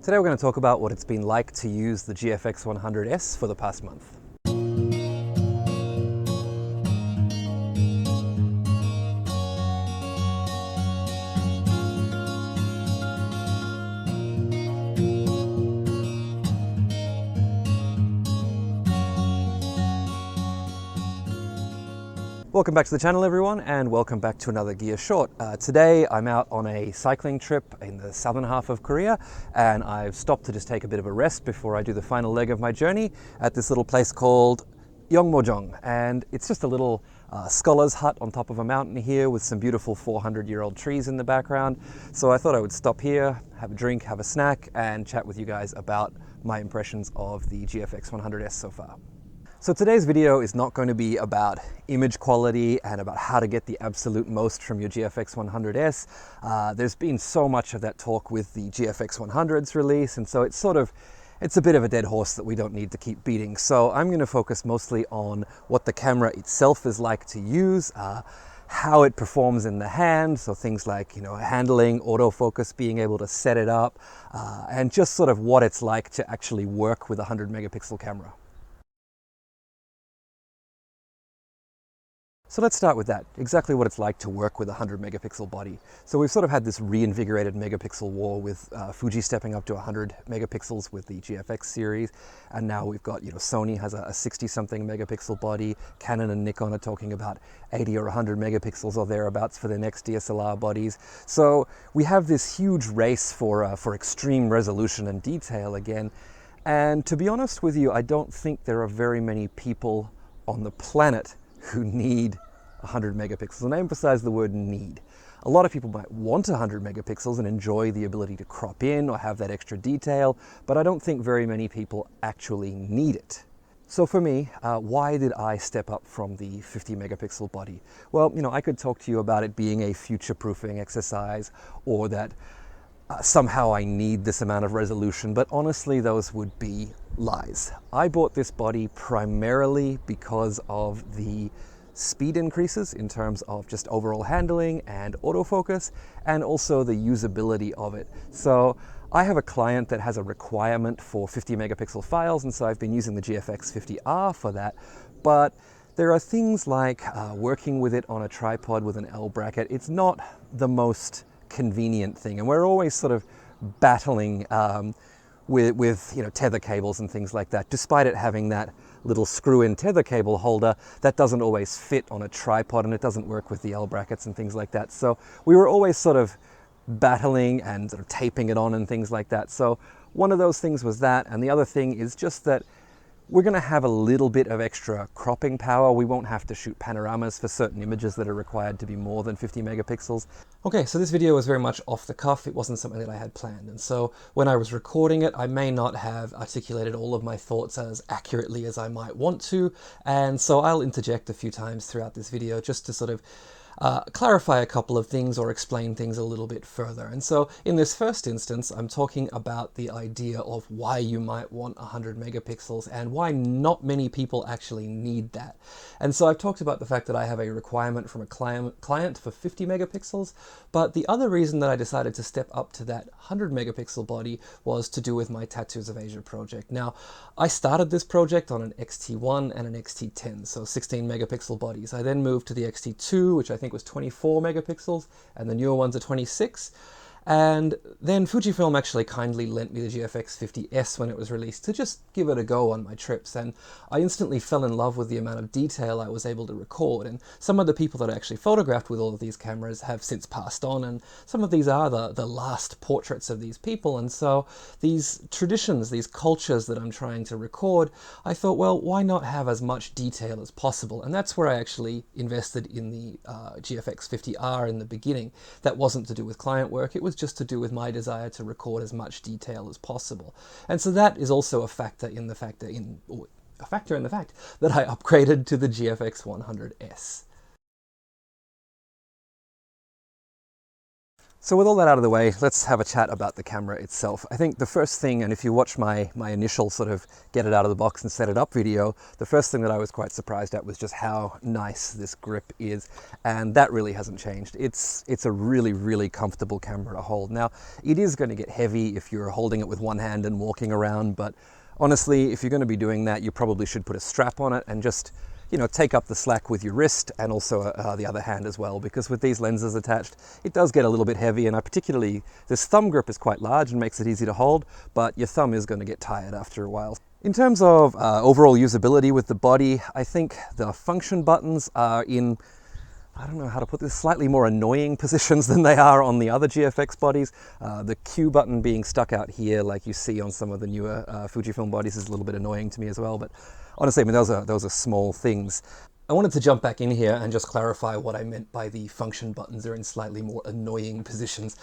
Today we're going to talk about what it's been like to use the GFX 100S for the past month. Welcome back to the channel, everyone, and welcome back to another Gear Short. Today I'm out on a cycling trip in the southern half of Korea, and I've stopped to just take a bit of a rest before I do the final leg of my journey at this little place called Yeongmojong. And it's just a little scholar's hut on top of a mountain here with some beautiful 400-year-old trees in the background. So I thought I would stop here, have a drink, have a snack, and chat with you guys about my impressions of the GFX 100S so far. So today's video is not going to be about image quality and about how to get the absolute most from your GFX 100S. There's been so much of that talk with the GFX 100's release, and so it's a bit of a dead horse that we don't need to keep beating. So I'm going to focus mostly on what the camera itself is like to use, how it performs in the hand, so things like, handling, autofocus, being able to set it up, and just sort of what it's like to actually work with a 100 megapixel camera. So let's start with that, exactly what it's like to work with a 100 megapixel body. So we've sort of had this reinvigorated megapixel war with Fuji stepping up to 100 megapixels with the GFX series, and now we've got, Sony has a 60-something megapixel body, Canon and Nikon are talking about 80 or 100 megapixels or thereabouts for their next DSLR bodies. So we have this huge race for extreme resolution and detail again, and to be honest with you, I don't think there are very many people on the planet who need 100 megapixels, and I emphasize the word need. A lot of people might want 100 megapixels and enjoy the ability to crop in or have that extra detail, but I don't think very many people actually need it. So for me, why did I step up from the 50 megapixel body? Well, I could talk to you about it being a future-proofing exercise, or that somehow I need this amount of resolution, but honestly, those would be lies. I bought this body primarily because of the speed increases in terms of just overall handling and autofocus, and also the usability of it. So I have a client that has a requirement for 50 megapixel files, and so I've been using the GFX 50R for that. But there are things like working with it on a tripod with an L bracket. It's not the most convenient thing, and we're always sort of battling with tether cables and things like that. Despite it having that little screw-in tether cable holder, that doesn't always fit on a tripod, and it doesn't work with the L brackets and things like that. So we were always sort of battling and sort of taping it on and things like that. So one of those things was that, and the other thing is just that we're going to have a little bit of extra cropping power. We won't have to shoot panoramas for certain images that are required to be more than 50 megapixels. Okay, so this video was very much off the cuff. It wasn't something that I had planned. And so when I was recording it, I may not have articulated all of my thoughts as accurately as I might want to. And so I'll interject a few times throughout this video just to sort of clarify a couple of things or explain things a little bit further. And so in this first instance, I'm talking about the idea of why you might want 100 megapixels and why not many people actually need that. And so I've talked about the fact that I have a requirement from a client for 50 megapixels, but the other reason that I decided to step up to that 100 megapixel body was to do with my Tattoos of Asia project. Now, I started this project on an X-T1 and an X-T10, so 16 megapixel bodies. I then moved to the X-T2, which I think was 24 megapixels, and the newer ones are 26. And then Fujifilm actually kindly lent me the GFX 50S when it was released to just give it a go on my trips, and I instantly fell in love with the amount of detail I was able to record. And some of the people that I actually photographed with all of these cameras have since passed on, and some of these are the last portraits of these people. And so these traditions, these cultures that I'm trying to record, I thought, well, why not have as much detail as possible? And that's where I actually invested in the GFX 50R in the beginning. That wasn't to do with client work, it was just to do with my desire to record as much detail as possible. And so that is also a factor in the fact that I upgraded to the GFX 100S. So with all that out of the way, let's have a chat about the camera itself. I think the first thing, and if you watch my initial sort of get it out of the box and set it up video, the first thing that I was quite surprised at was just how nice this grip is. And that really hasn't changed. It's a really, really comfortable camera to hold. Now, it is going to get heavy if you're holding it with one hand and walking around, but honestly, if you're going to be doing that, you probably should put a strap on it and just, you know, take up the slack with your wrist and also the other hand as well, because with these lenses attached, it does get a little bit heavy, and this thumb grip is quite large and makes it easy to hold, but your thumb is going to get tired after a while. In terms of overall usability with the body, I think the function buttons are in, I don't know how to put this, slightly more annoying positions than they are on the other GFX bodies. The Q button being stuck out here like you see on some of the newer Fujifilm bodies is a little bit annoying to me as well, but honestly, I mean, those are small things. I wanted to jump back in here and just clarify what I meant by the function buttons are in slightly more annoying positions.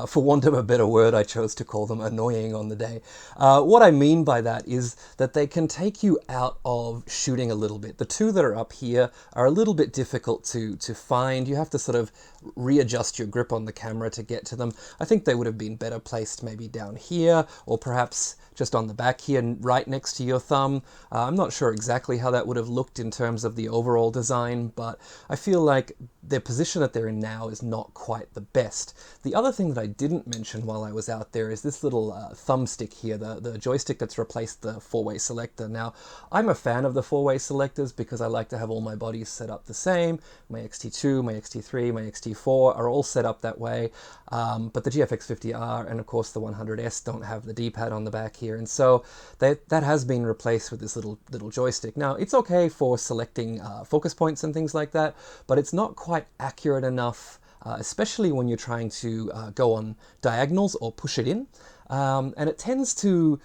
For want of a better word, I chose to call them annoying on the day. What I mean by that is that they can take you out of shooting a little bit. The two that are up here are a little bit difficult to find. You have to sort of readjust your grip on the camera to get to them. I think they would have been better placed maybe down here, or perhaps just on the back here, right next to your thumb. I'm not sure exactly how that would have looked in terms of the overall design, but I feel like the position that they're in now is not quite the best. The other thing that I didn't mention while I was out there is this little thumbstick here, the joystick that's replaced the four-way selector. Now, I'm a fan of the four-way selectors because I like to have all my bodies set up the same. My X-T2, my X-T3, my X-T4 are all set up that way, but the GFX 50R and of course the 100S don't have the D-pad on the back here, and so that has been replaced with this little joystick. Now, it's okay for selecting focus points and things like that, but it's not quite accurate enough, especially when you're trying to go on diagonals or push it in, and it tends to,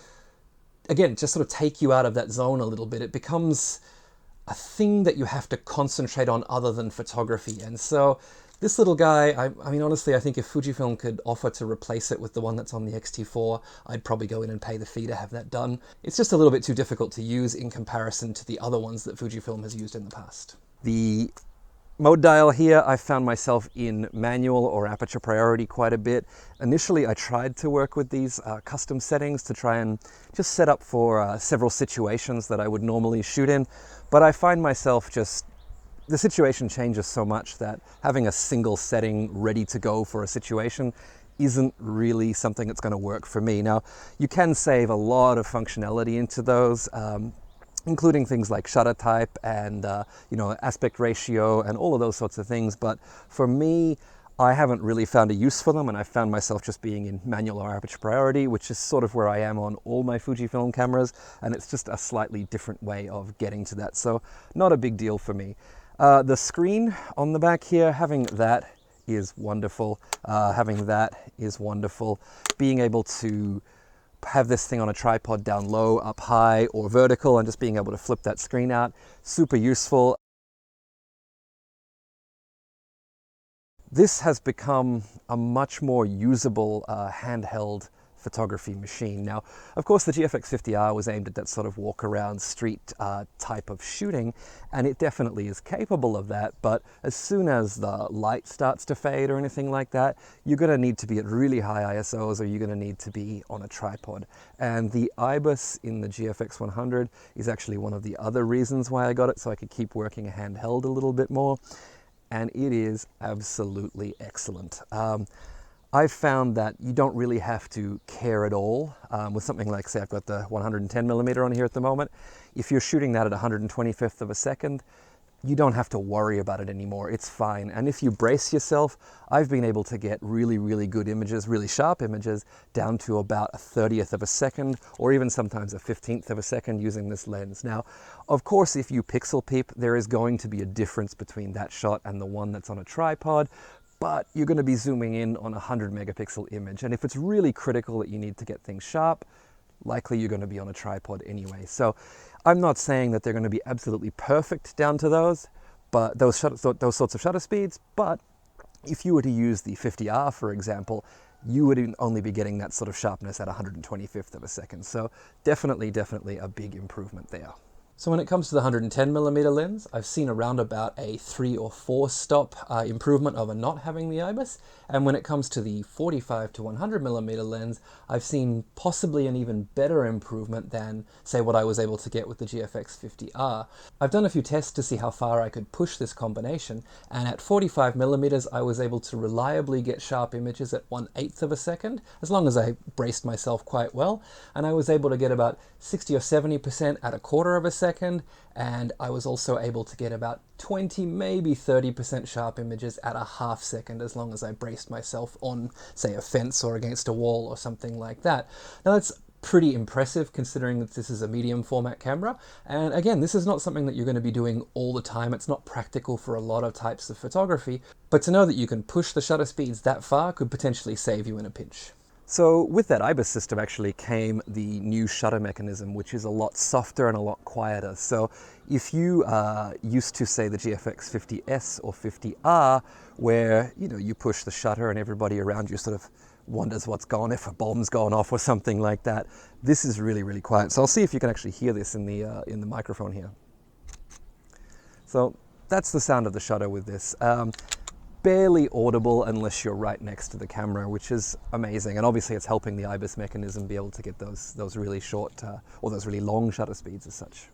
again, just sort of take you out of that zone a little bit. It becomes a thing that you have to concentrate on other than photography, and so this little guy, I mean, honestly, I think if Fujifilm could offer to replace it with the one that's on the X-T4, I'd probably go in and pay the fee to have that done. It's just a little bit too difficult to use in comparison to the other ones that Fujifilm has used in the past. The mode dial here, I found myself in manual or aperture priority quite a bit. Initially, I tried to work with these custom settings to try and just set up for several situations that I would normally shoot in, but I find myself just, the situation changes so much that having a single setting ready to go for a situation isn't really something that's going to work for me. Now, you can save a lot of functionality into those, including things like shutter type and you know, aspect ratio and all of those sorts of things. But for me, I haven't really found a use for them, and I found myself just being in manual or aperture priority, which is sort of where I am on all my Fujifilm cameras, and it's just a slightly different way of getting to that. So not a big deal for me. The screen on the back here, having that is wonderful. Having that is wonderful. Being able to have this thing on a tripod down low, up high, or vertical, and just being able to flip that screen out, super useful. This has become a much more usable handheld photography machine. Now, of course, the GFX 50R was aimed at that sort of walk-around street type of shooting, and it definitely is capable of that, but as soon as the light starts to fade or anything like that, you're going to need to be at really high ISOs, or you're going to need to be on a tripod. And the IBIS in the GFX 100 is actually one of the other reasons why I got it, so I could keep working a handheld a little bit more, and it is absolutely excellent. I've found that you don't really have to care at all with something like, say, I've got the 110mm on here at the moment. If you're shooting that at 125th of a second, you don't have to worry about it anymore. It's fine. And if you brace yourself, I've been able to get really, really good images, really sharp images, down to about a 30th of a second, or even sometimes a 15th of a second using this lens. Now, of course, if you pixel peep, there is going to be a difference between that shot and the one that's on a tripod, but you're going to be zooming in on a 100 megapixel image. And if it's really critical that you need to get things sharp, likely you're going to be on a tripod anyway. So I'm not saying that they're going to be absolutely perfect down to those, but those sorts of shutter speeds, but if you were to use the 50R, for example, you would only be getting that sort of sharpness at 125th of a second. So definitely a big improvement there. So when it comes to the 110mm lens, I've seen around about a 3 or 4 stop improvement over not having the IBIS. And when it comes to the 45 to 100mm lens, I've seen possibly an even better improvement than, say, what I was able to get with the GFX 50R. I've done a few tests to see how far I could push this combination, and at 45mm I was able to reliably get sharp images at 1/8 of a second, as long as I braced myself quite well, and I was able to get about 60 or 70% at 1/4 of a second, and I was also able to get about 20, maybe 30% sharp images at 1/2 second, as long as I braced myself on, say, a fence or against a wall or something like that. Now that's pretty impressive considering that this is a medium format camera, and again, this is not something that you're going to be doing all the time. It's not practical for a lot of types of photography, but to know that you can push the shutter speeds that far could potentially save you in a pinch. So with that IBIS system actually came the new shutter mechanism, which is a lot softer and a lot quieter. So if you are used to, say, the GFX 50S or 50R, where you push the shutter and everybody around you sort of wonders what's gone, if a bomb's gone off or something like that, this is really, really quiet. So I'll see if you can actually hear this in the microphone here. So that's the sound of the shutter with this. Barely audible unless you're right next to the camera, which is amazing. And obviously it's helping the IBIS mechanism be able to get those really short or those really long shutter speeds as such.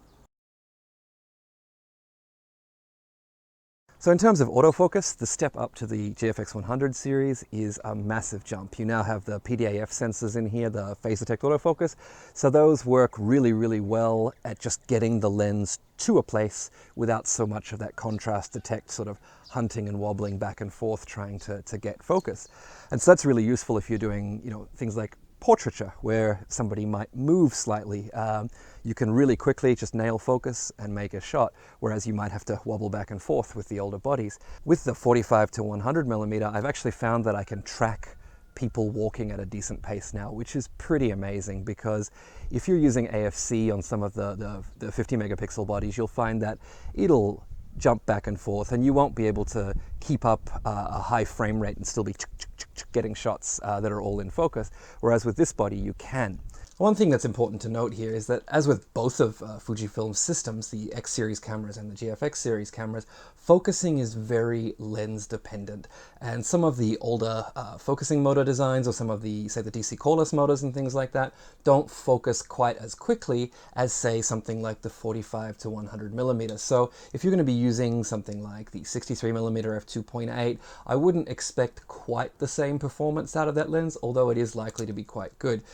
So in terms of autofocus, the step up to the GFX 100 series is a massive jump. You now have the PDAF sensors in here, the phase detect autofocus. So those work really, really well at just getting the lens to a place without so much of that contrast detect sort of hunting and wobbling back and forth trying to get focus. And so that's really useful if you're doing things like portraiture, where somebody might move slightly. You can really quickly just nail focus and make a shot, whereas you might have to wobble back and forth with the older bodies. With the 45 to 100mm, I've actually found that I can track people walking at a decent pace now, which is pretty amazing, because if you're using AFC on some of the 50 megapixel bodies, you'll find that it'll jump back and forth and you won't be able to keep up a high frame rate and still be getting shots that are all in focus, whereas with this body you can. One thing that's important to note here is that, as with both of Fujifilm's systems, the X series cameras and the GFX series cameras, focusing is very lens dependent. And some of the older focusing motor designs, or some of the, say, the DC cordless motors and things like that, don't focus quite as quickly as, say, something like the 45 to 100mm. So if you're going to be using something like the 63mm f2.8, I wouldn't expect quite the same performance out of that lens, although it is likely to be quite good.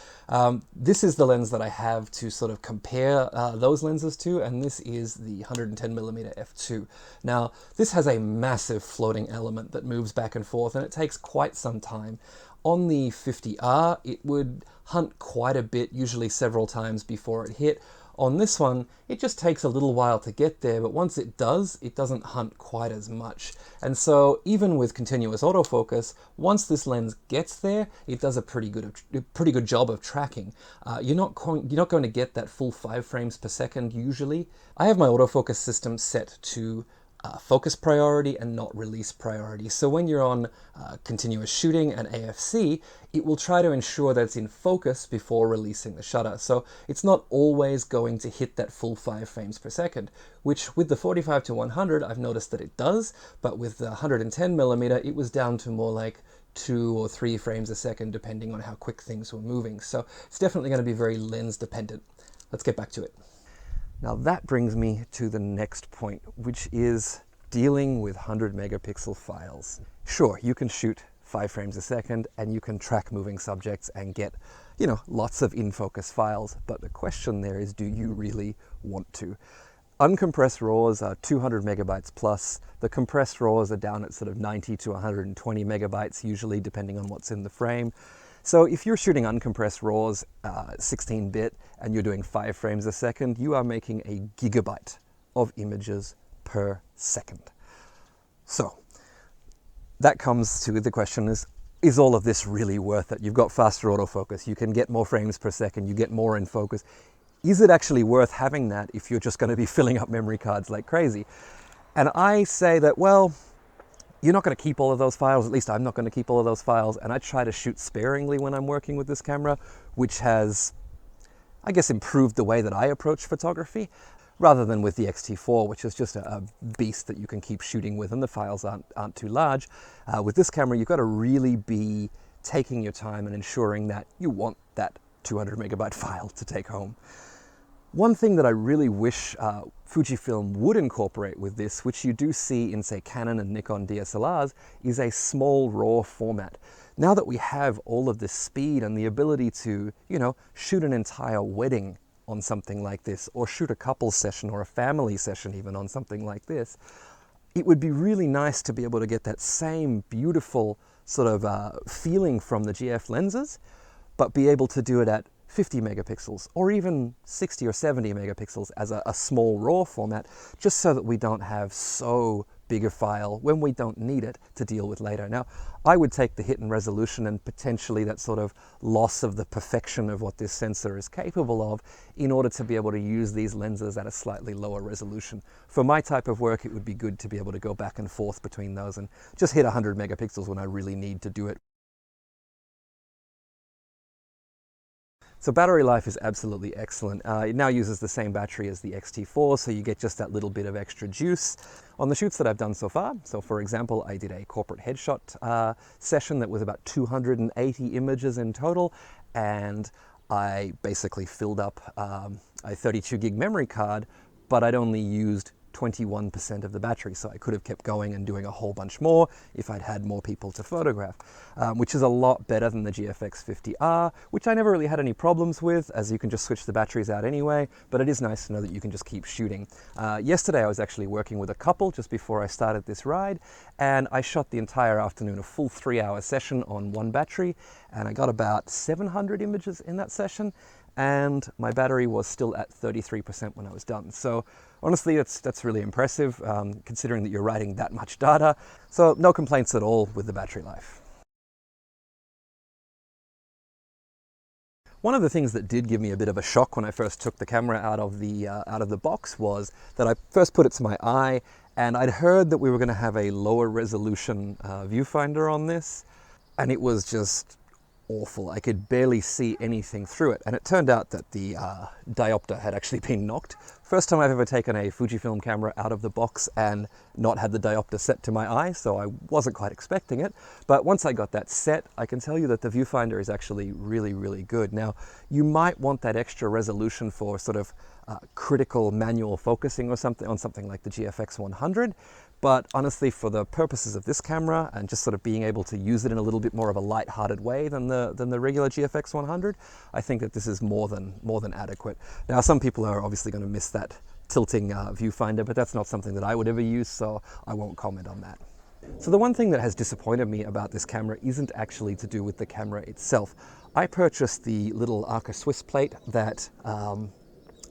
This is the lens that I have to sort of compare those lenses to, and this is the 110mm f2. Now, this has a massive floating element that moves back and forth, and it takes quite some time. On the 50R, it would hunt quite a bit, usually several times before it hit. On this one, it just takes a little while to get there, but once it does, it doesn't hunt quite as much. And so even with continuous autofocus, once this lens gets there, it does a pretty good job of tracking. You're not going to get that full 5 frames per second usually. I have my autofocus system set to focus priority and not release priority. So when you're on continuous shooting and AFC, it will try to ensure that it's in focus before releasing the shutter. So it's not always going to hit that full 5 frames per second, which with the 45 to 100, I've noticed that it does, but with the 110mm, it was down to more like 2 or 3 frames a second, depending on how quick things were moving. So it's definitely going to be very lens dependent. Let's get back to it. Now that brings me to the next point, which is dealing with 100 megapixel files. Sure, you can shoot 5 frames a second and you can track moving subjects and get, lots of in-focus files, but the question there is, do you really want to? Uncompressed RAWs are 200 megabytes plus. The compressed RAWs are down at sort of 90 to 120 megabytes, usually, depending on what's in the frame. So if you're shooting uncompressed RAWs 16-bit and you're doing 5 frames a second, you are making a gigabyte of images per second. So that comes to the question is all of this really worth it? You've got faster autofocus, you can get more frames per second, you get more in focus. Is it actually worth having that if you're just going to be filling up memory cards like crazy? And I say that, well, you're not going to keep all of those files, at least I'm not going to keep all of those files, and I try to shoot sparingly when I'm working with this camera, which has, I guess, improved the way that I approach photography. rather than with the X-T4, which is just a beast that you can keep shooting with and the files aren't too large. With this camera, you've got to really be taking your time and ensuring that you want that 200 megabyte file to take home. One thing that I really wish Fujifilm would incorporate with this, which you do see in, say, Canon and Nikon DSLRs, is a small RAW format. Now that we have all of this speed and the ability to, you know, shoot an entire wedding on something like this, or shoot a couples session or a family session even on something like this, it would be really nice to be able to get that same beautiful sort of feeling from the GF lenses, but be able to do it at 50 megapixels or even 60 or 70 megapixels as a small RAW format, just so that we don't have so big a file when we don't need it to deal with later. Now, I would take the hit in resolution and potentially that sort of loss of the perfection of what this sensor is capable of in order to be able to use these lenses at a slightly lower resolution. For my type of work, it would be good to be able to go back and forth between those and just hit 100 megapixels when I really need to do it. So battery life is absolutely excellent. It now uses the same battery as the X-T4, so you get just that little bit of extra juice. On the shoots that I've done so far, so for example, I did a corporate headshot session that was about 280 images in total, and I basically filled up a 32 gig memory card, but I'd only used 21% of the battery, so I could have kept going and doing a whole bunch more if I'd had more people to photograph, which is a lot better than the GFX 50R, which I never really had any problems with, as you can just switch the batteries out anyway, but it is nice to know that you can just keep shooting. Yesterday I was actually working with a couple just before I started this ride, and I shot the entire afternoon, a full 3-hour session on one battery, and I got about 700 images in that session, and my battery was still at 33% when I was done. So honestly, that's really impressive, considering that you're writing that much data. So no complaints at all with the battery life. One of the things that did give me a bit of a shock when I first took the camera out of the box was that I first put it to my eye, and I'd heard that we were going to have a lower resolution viewfinder on this, and it was just awful. I could barely see anything through it, and it turned out that the diopter had actually been knocked. First time I've ever taken a Fujifilm camera out of the box and not had the diopter set to my eye, so I wasn't quite expecting it. But once I got that set, I can tell you that the viewfinder is actually really, really good. Now, you might want that extra resolution for sort of critical manual focusing or something on something like the GFX 100. But honestly, for the purposes of this camera and just sort of being able to use it in a little bit more of a light-hearted way than the regular GFX 100, I think that this is more than adequate. Now, some people are obviously going to miss that tilting viewfinder, but that's not something that I would ever use, so I won't comment on that. So the one thing that has disappointed me about this camera isn't actually to do with the camera itself. I purchased the little Arca Swiss plate that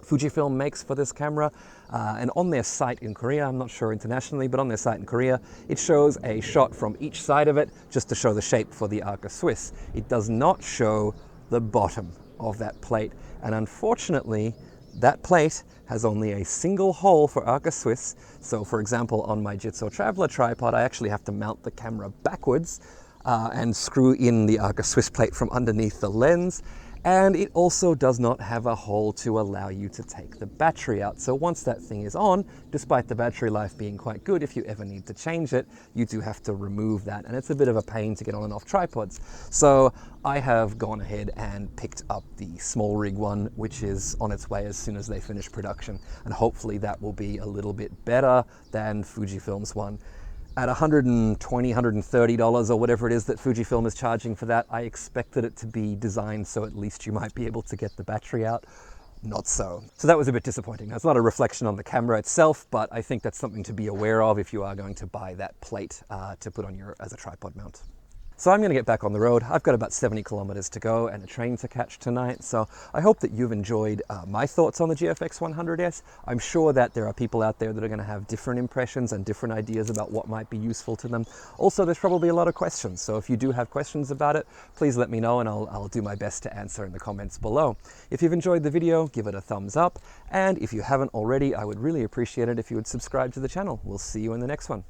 Fujifilm makes for this camera, and on their site in Korea, I'm not sure internationally, but on their site in Korea, it shows a shot from each side of it just to show the shape for the Arca Swiss. It does not show the bottom of that plate, and unfortunately that plate has only a single hole for Arca Swiss. So for example, on my Jitso Traveler tripod, I actually have to mount the camera backwards and screw in the Arca Swiss plate from underneath the lens. And it also does not have a hole to allow you to take the battery out. So once that thing is on, despite the battery life being quite good, if you ever need to change it, you do have to remove that. And it's a bit of a pain to get on and off tripods. So I have gone ahead and picked up the small rig one, which is on its way as soon as they finish production. And hopefully that will be a little bit better than Fujifilm's one. At $120, $130 or whatever it is that Fujifilm is charging for that, I expected it to be designed so at least you might be able to get the battery out. Not so. So that was a bit disappointing. Now, it's not a reflection on the camera itself, but I think that's something to be aware of if you are going to buy that plate to put on as a tripod mount. So I'm going to get back on the road. I've got about 70 kilometers to go and a train to catch tonight. So I hope that you've enjoyed my thoughts on the GFX 100S. I'm sure that there are people out there that are going to have different impressions and different ideas about what might be useful to them. Also, there's probably a lot of questions. So if you do have questions about it, please let me know and I'll do my best to answer in the comments below. If you've enjoyed the video, give it a thumbs up. And if you haven't already, I would really appreciate it if you would subscribe to the channel. We'll see you in the next one.